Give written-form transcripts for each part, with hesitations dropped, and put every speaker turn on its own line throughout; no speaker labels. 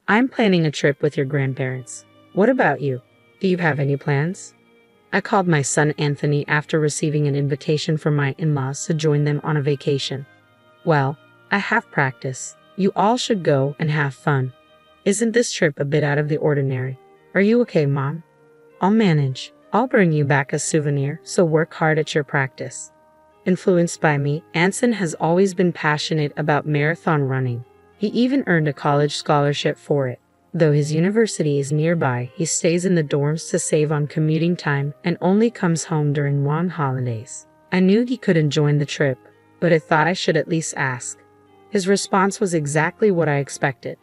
I'm planning a trip with your grandparents. What about you? Do you have any plans? I called my son Anthony after receiving an invitation from my in-laws to join them on a vacation. Well, I have practice. You all should go and have fun. Isn't this trip a bit out of the ordinary? Are you okay, Mom? I'll manage. I'll bring you back a souvenir, so work hard at your practice. Influenced by me, Anson has always been passionate about marathon running. He even earned a college scholarship for it. Though his university is nearby, he stays in the dorms to save on commuting time and only comes home during long holidays. I knew he couldn't join the trip, but I thought I should at least ask. His response was exactly what I expected.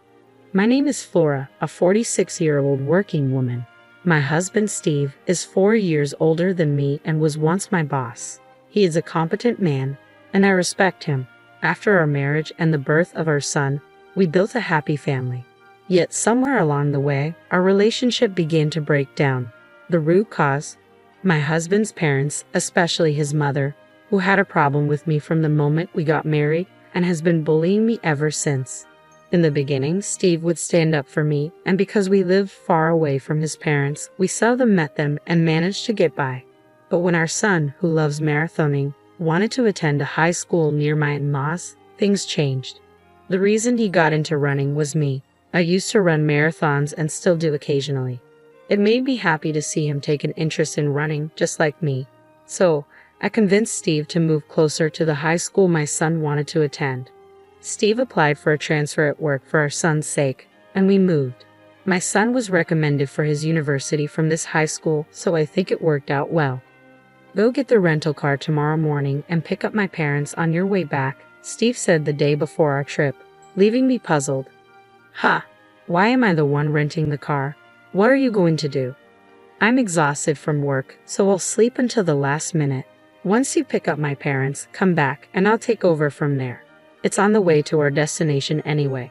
My name is Flora, a 46-year-old working woman. My husband Steve is 4 years older than me and was once my boss. He is a competent man, and I respect him. After our marriage and the birth of our son, we built a happy family. Yet somewhere along the way, our relationship began to break down. The root cause? My husband's parents, especially his mother, who had a problem with me from the moment we got married and has been bullying me ever since. In the beginning, Steve would stand up for me, and because we lived far away from his parents, we seldom met them and managed to get by. But when our son, who loves marathoning, wanted to attend a high school near my in-laws, things changed. The reason he got into running was me. I used to run marathons and still do occasionally. It made me happy to see him take an interest in running, just like me. So, I convinced Steve to move closer to the high school my son wanted to attend. Steve applied for a transfer at work for our son's sake, and we moved. My son was recommended for his university from this high school, so I think it worked out well. Go get the rental car tomorrow morning and pick up my parents on your way back, Steve said the day before our trip, leaving me puzzled. Ha! Why am I the one renting the car? What are you going to do? I'm exhausted from work, so I'll sleep until the last minute. Once you pick up my parents, come back and I'll take over from there. It's on the way to our destination anyway.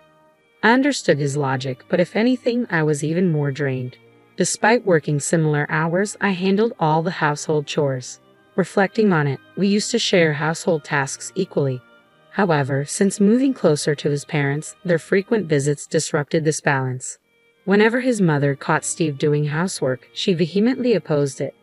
I understood his logic, but if anything, I was even more drained. Despite working similar hours, I handled all the household chores. Reflecting on it, we used to share household tasks equally. However, since moving closer to his parents, their frequent visits disrupted this balance. Whenever his mother caught Steve doing housework, she vehemently opposed it.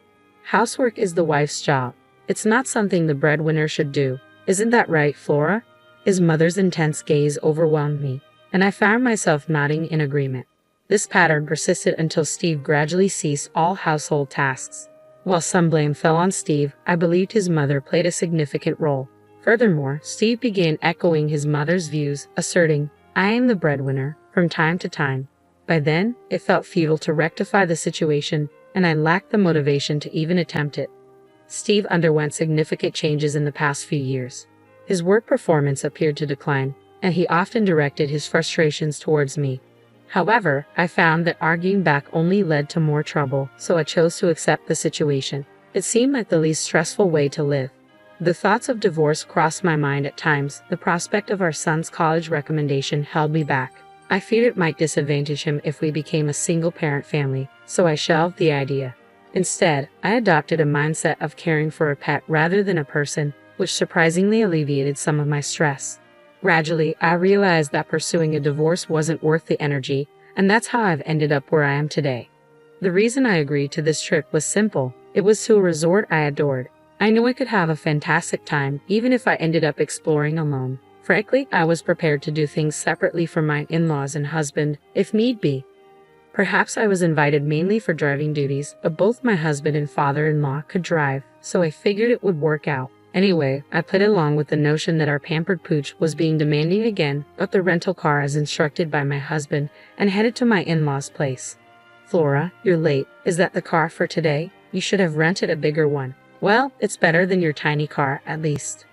Housework is the wife's job. It's not something the breadwinner should do. Isn't that right, Flora? His mother's intense gaze overwhelmed me, and I found myself nodding in agreement. This pattern persisted until Steve gradually ceased all household tasks. While some blame fell on Steve, I believed his mother played a significant role. Furthermore, Steve began echoing his mother's views, asserting, "I am the breadwinner," from time to time. By then, it felt futile to rectify the situation, and I lacked the motivation to even attempt it. Steve underwent significant changes in the past few years. His work performance appeared to decline, and he often directed his frustrations towards me. However, I found that arguing back only led to more trouble, so I chose to accept the situation. It seemed like the least stressful way to live. The thoughts of divorce crossed my mind at times. The prospect of our son's college recommendation held me back. I feared it might disadvantage him if we became a single-parent family, so I shelved the idea. Instead, I adopted a mindset of caring for a pet rather than a person, which surprisingly alleviated some of my stress. Gradually, I realized that pursuing a divorce wasn't worth the energy, and that's how I've ended up where I am today. The reason I agreed to this trip was simple. It was to a resort I adored. I knew I could have a fantastic time, even if I ended up exploring alone. Frankly, I was prepared to do things separately from my in-laws and husband, if need be. Perhaps I was invited mainly for driving duties, but both my husband and father-in-law could drive, so I figured it would work out. Anyway, I played along with the notion that our pampered pooch was being demanding again, got the rental car as instructed by my husband, and headed to my in-laws' place. "Flora, you're late. Is that the car for today? You should have rented a bigger one." "Well, it's better than your tiny car, at least."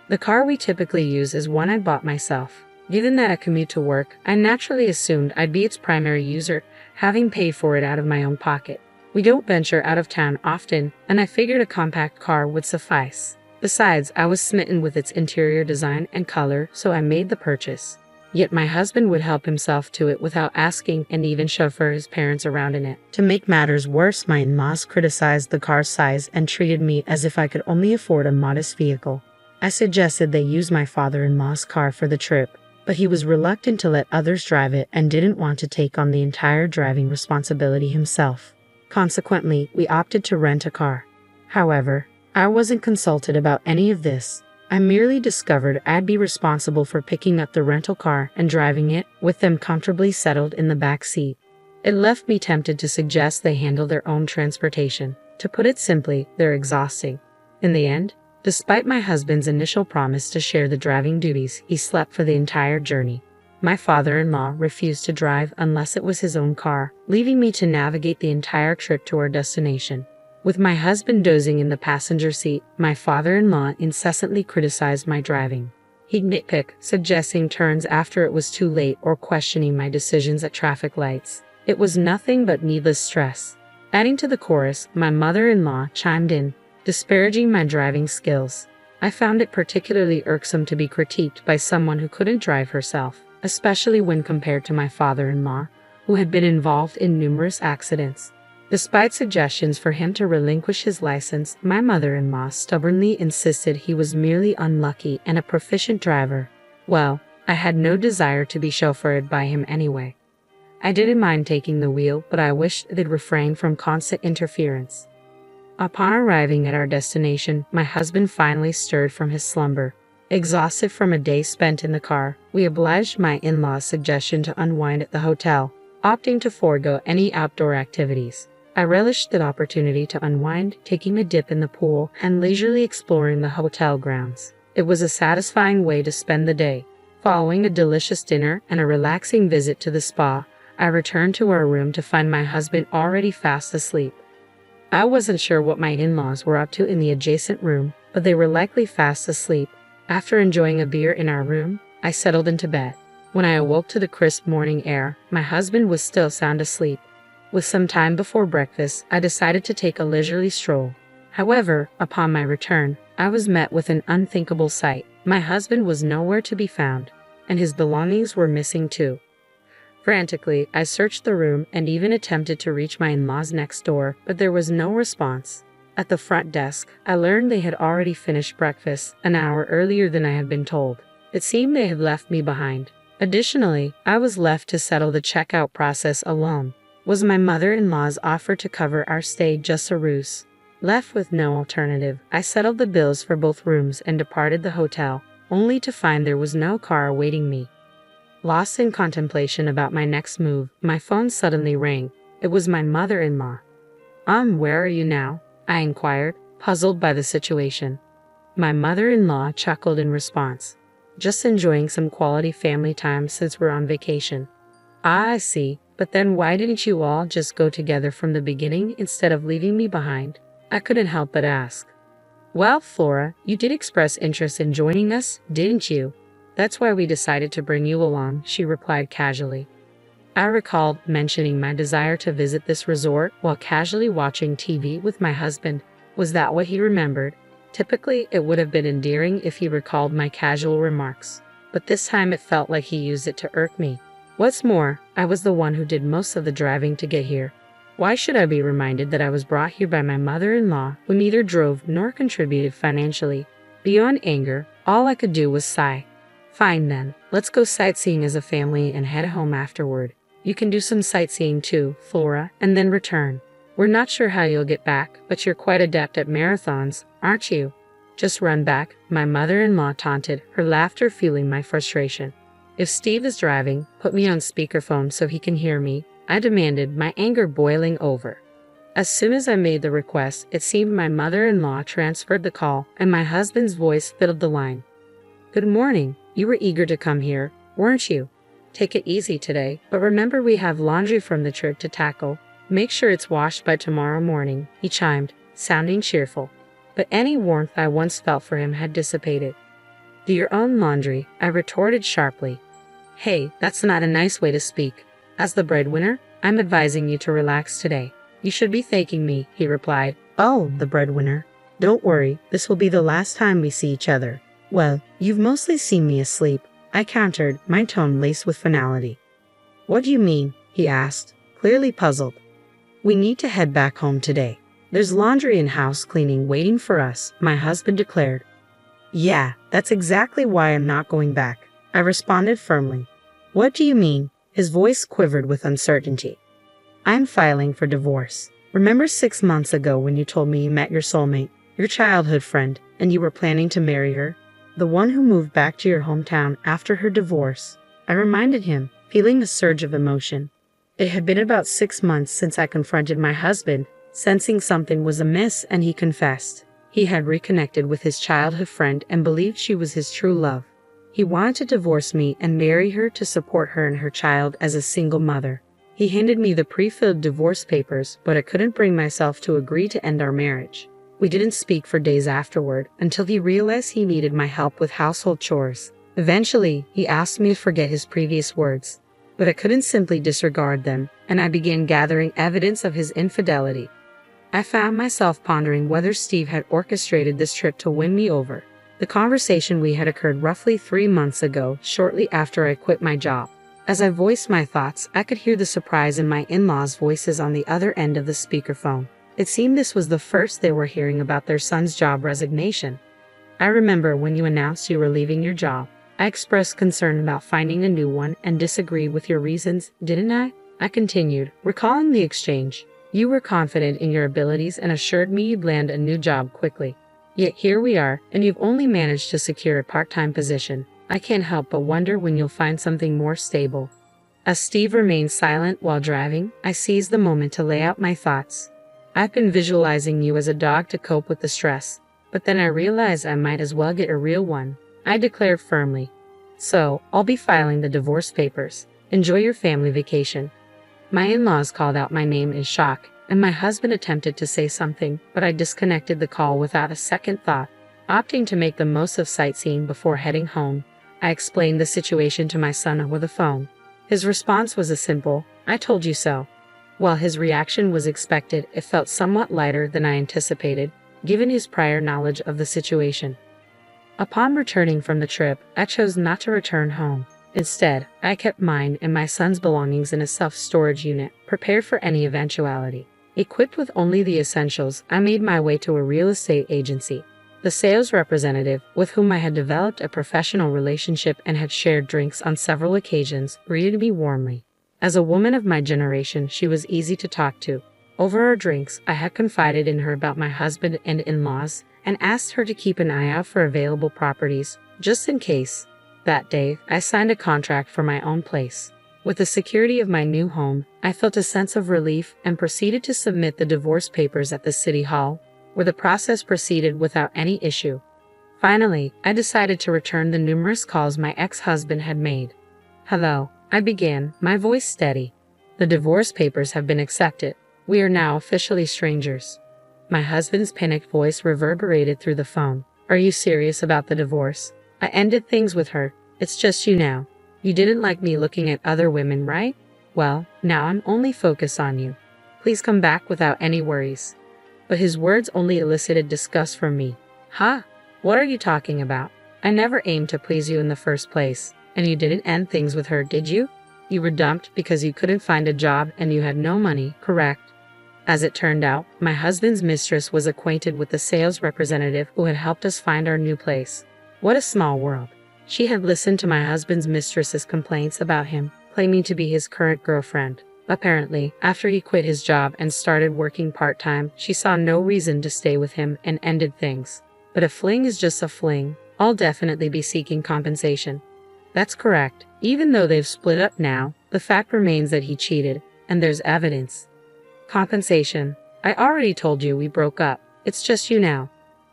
The car we typically use is one I bought myself. Given that I commute to work, I naturally assumed I'd be its primary user, having paid for it out of my own pocket. We don't venture out of town often, and I figured a compact car would suffice. Besides, I was smitten with its interior design and color, so I made the purchase. Yet my husband would help himself to it without asking and even chauffeur his parents around in it. To make matters worse, my in-laws criticized the car's size and treated me as if I could only afford a modest vehicle. I suggested they use my father-in-law's car for the trip. but he was reluctant to let others drive it and didn't want to take on the entire driving responsibility himself. Consequently, we opted to rent a car. However, I wasn't consulted about any of this. I merely discovered I'd be responsible for picking up the rental car and driving it, with them comfortably settled in the back seat. It left me tempted to suggest they handle their own transportation. To put it simply, they're exhausting. In the end, despite my husband's initial promise to share the driving duties, he slept for the entire journey. My father-in-law refused to drive unless it was his own car, leaving me to navigate the entire trip to our destination. With my husband dozing in the passenger seat, my father-in-law incessantly criticized my driving. He'd nitpick, suggesting turns after it was too late or questioning my decisions at traffic lights. It was nothing but needless stress. Adding to the chorus, my mother-in-law chimed in, disparaging my driving skills. I found it particularly irksome to be critiqued by someone who couldn't drive herself, especially when compared to my father-in-law, who had been involved in numerous accidents. Despite suggestions for him to relinquish his license, my mother-in-law stubbornly insisted he was merely unlucky and a proficient driver. Well, I had no desire to be chauffeured by him anyway. I didn't mind taking the wheel, but I wished they'd refrain from constant interference. Upon arriving at our destination, my husband finally stirred from his slumber. Exhausted from a day spent in the car, we obliged my in-laws' suggestion to unwind at the hotel, opting to forego any outdoor activities. I relished the opportunity to unwind, taking a dip in the pool and leisurely exploring the hotel grounds. It was a satisfying way to spend the day. Following a delicious dinner and a relaxing visit to the spa, I returned to our room to find my husband already fast asleep. I wasn't sure what my in-laws were up to in the adjacent room, but they were likely fast asleep. After enjoying a beer in our room, I settled into bed. When I awoke to the crisp morning air, my husband was still sound asleep. With some time before breakfast, I decided to take a leisurely stroll. However, upon my return, I was met with an unthinkable sight. My husband was nowhere to be found, and his belongings were missing too. Frantically, I searched the room and even attempted to reach my in-laws next door, but there was no response. At the front desk, I learned they had already finished breakfast an hour earlier than I had been told. It seemed they had left me behind. Additionally, I was left to settle the checkout process alone. Was my mother-in-law's offer to cover our stay just a ruse? Left with no alternative, I settled the bills for both rooms and departed the hotel, only to find there was no car awaiting me. Lost in contemplation about my next move, my phone suddenly rang. It was my mother-in-law. Where are you now?" I inquired, puzzled by the situation. My mother-in-law chuckled in response. "Just enjoying some quality family time since we're on vacation." "Ah, I see. But then why didn't you all just go together from the beginning instead of leaving me behind?" I couldn't help but ask. "Well, Flora, you did express interest in joining us, didn't you? That's why we decided to bring you along," she replied casually. I recalled mentioning my desire to visit this resort while casually watching TV with my husband. Was that what he remembered? Typically, it would have been endearing if he recalled my casual remarks, but this time it felt like he used it to irk me. What's more, I was the one who did most of the driving to get here. Why should I be reminded that I was brought here by my mother-in-law, who neither drove nor contributed financially? Beyond anger, all I could do was sigh. "Fine then, let's go sightseeing as a family and head home afterward. You can do some sightseeing too, Flora, and then return. We're not sure how you'll get back, but you're quite adept at marathons, aren't you?" "Just run back," my mother-in-law taunted, her laughter fueling my frustration. "If Steve is driving, put me on speakerphone so he can hear me," I demanded, my anger boiling over. As soon as I made the request, it seemed my mother-in-law transferred the call, and my husband's voice filled the line. "Good morning. You were eager to come here, weren't you? Take it easy today, but remember we have laundry from the trip to tackle. Make sure it's washed by tomorrow morning," he chimed, sounding cheerful. But any warmth I once felt for him had dissipated. "Do your own laundry," I retorted sharply. "Hey, that's not a nice way to speak. As the breadwinner, I'm advising you to relax today. You should be thanking me," he replied. "Oh, the breadwinner. Don't worry, this will be the last time we see each other." "Well, you've mostly seen me asleep," I countered, my tone laced with finality. "What do you mean?" he asked, clearly puzzled. "We need to head back home today. There's laundry and house cleaning waiting for us," my husband declared. "Yeah, that's exactly why I'm not going back. I responded firmly. What do you mean? His voice quivered with uncertainty. I'm filing for divorce. Remember 6 months ago when you told me you met your soulmate, your childhood friend, and you were planning to marry her? The one who moved back to your hometown after her divorce. I reminded him, feeling a surge of emotion. It had been about 6 months since I confronted my husband, sensing something was amiss, and he confessed. He had reconnected with his childhood friend and believed she was his true love. He wanted to divorce me and marry her to support her and her child as a single mother. He handed me the pre-filled divorce papers, but I couldn't bring myself to agree to end our marriage. We didn't speak for days afterward until he realized he needed my help with household chores. Eventually, he asked me to forget his previous words, but I couldn't simply disregard them, and I began gathering evidence of his infidelity. I found myself pondering whether Steve had orchestrated this trip to win me over. The conversation we had occurred roughly 3 months ago, shortly after I quit my job. As I voiced my thoughts, I could hear the surprise in my in-laws' voices on the other end of the speakerphone. It seemed this was the first they were hearing about their son's job resignation. I remember when you announced you were leaving your job. I expressed concern about finding a new one and disagreed with your reasons, didn't I? I continued, recalling the exchange. You were confident in your abilities and assured me you'd land a new job quickly. Yet here we are, and you've only managed to secure a part-time position. I can't help but wonder when you'll find something more stable. As Steve remained silent while driving, I seized the moment to lay out my thoughts. I've been visualizing you as a dog to cope with the stress, but then I realized I might as well get a real one. I declared firmly. So, I'll be filing the divorce papers. Enjoy your family vacation. My in-laws called out my name in shock, and my husband attempted to say something, but I disconnected the call without a second thought, opting to make the most of sightseeing before heading home. I explained the situation to my son over the phone. His response was a simple, "I told you so." While his reaction was expected, it felt somewhat lighter than I anticipated, given his prior knowledge of the situation. Upon returning from the trip, I chose not to return home. Instead, I kept mine and my son's belongings in a self-storage unit, prepared for any eventuality. Equipped with only the essentials, I made my way to a real estate agency. The sales representative, with whom I had developed a professional relationship and had shared drinks on several occasions, greeted me warmly. As a woman of my generation, she was easy to talk to. Over our drinks, I had confided in her about my husband and in-laws, and asked her to keep an eye out for available properties, just in case. That day, I signed a contract for my own place. With the security of my new home, I felt a sense of relief and proceeded to submit the divorce papers at the city hall, where the process proceeded without any issue. Finally, I decided to return the numerous calls my ex-husband had made. "Hello," I began, my voice steady. "The divorce papers have been accepted. We are now officially strangers." My husband's panicked voice reverberated through the phone. "Are you serious about the divorce? I ended things with her. It's just you now. You didn't like me looking at other women, right? Well, now I'm only focused on you. Please come back without any worries." But his words only elicited disgust from me. "Huh? What are you talking about? I never aimed to please you in the first place. And you didn't end things with her, did you? You were dumped because you couldn't find a job and you had no money, correct?" As it turned out, my husband's mistress was acquainted with the sales representative who had helped us find our new place. What a small world. She had listened to my husband's mistress's complaints about him, claiming to be his current girlfriend. Apparently, after he quit his job and started working part-time, she saw no reason to stay with him and ended things. But a fling is just a fling. I'll definitely be seeking compensation. That's correct. Even though they've split up now, the fact remains that he cheated, and there's evidence. Compensation. I already told you we broke up. It's just you now.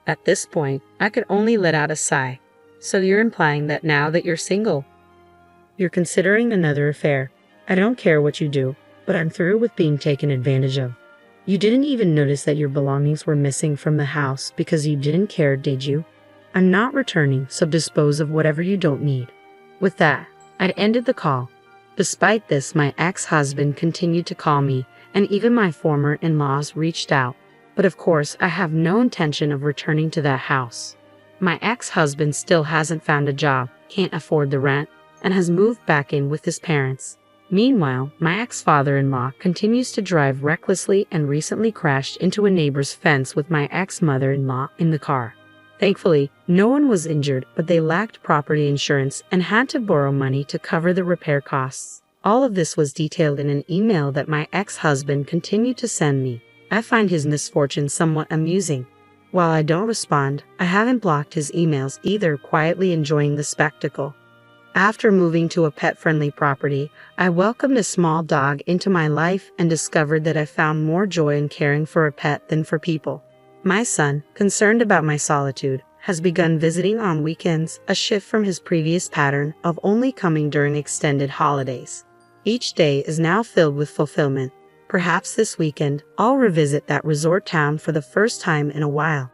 At this point, I could only let out a sigh. So you're implying that now that you're single, you're considering another affair. I don't care what you do, but I'm through with being taken advantage of. You didn't even notice that your belongings were missing from the house because you didn't care, did you? I'm not returning, so dispose of whatever you don't need. With that, I'd ended the call. Despite this, my ex-husband continued to call me, and even my former in-laws reached out. But of course, I have no intention of returning to that house. My ex-husband still hasn't found a job, can't afford the rent, and has moved back in with his parents. Meanwhile, my ex-father-in-law continues to drive recklessly and recently crashed into a neighbor's fence with my ex-mother-in-law in the car. Thankfully, no one was injured, but they lacked property insurance and had to borrow money to cover the repair costs. All of this was detailed in an email that my ex-husband continued to send me. I find his misfortune somewhat amusing. While I don't respond, I haven't blocked his emails either, quietly enjoying the spectacle. After moving to a pet-friendly property, I welcomed a small dog into my life and discovered that I found more joy in caring for a pet than for people. My son, concerned about my solitude, has begun visiting on weekends, a shift from his previous pattern of only coming during extended holidays. Each day is now filled with fulfillment. Perhaps this weekend, I'll revisit that resort town for the first time in a while.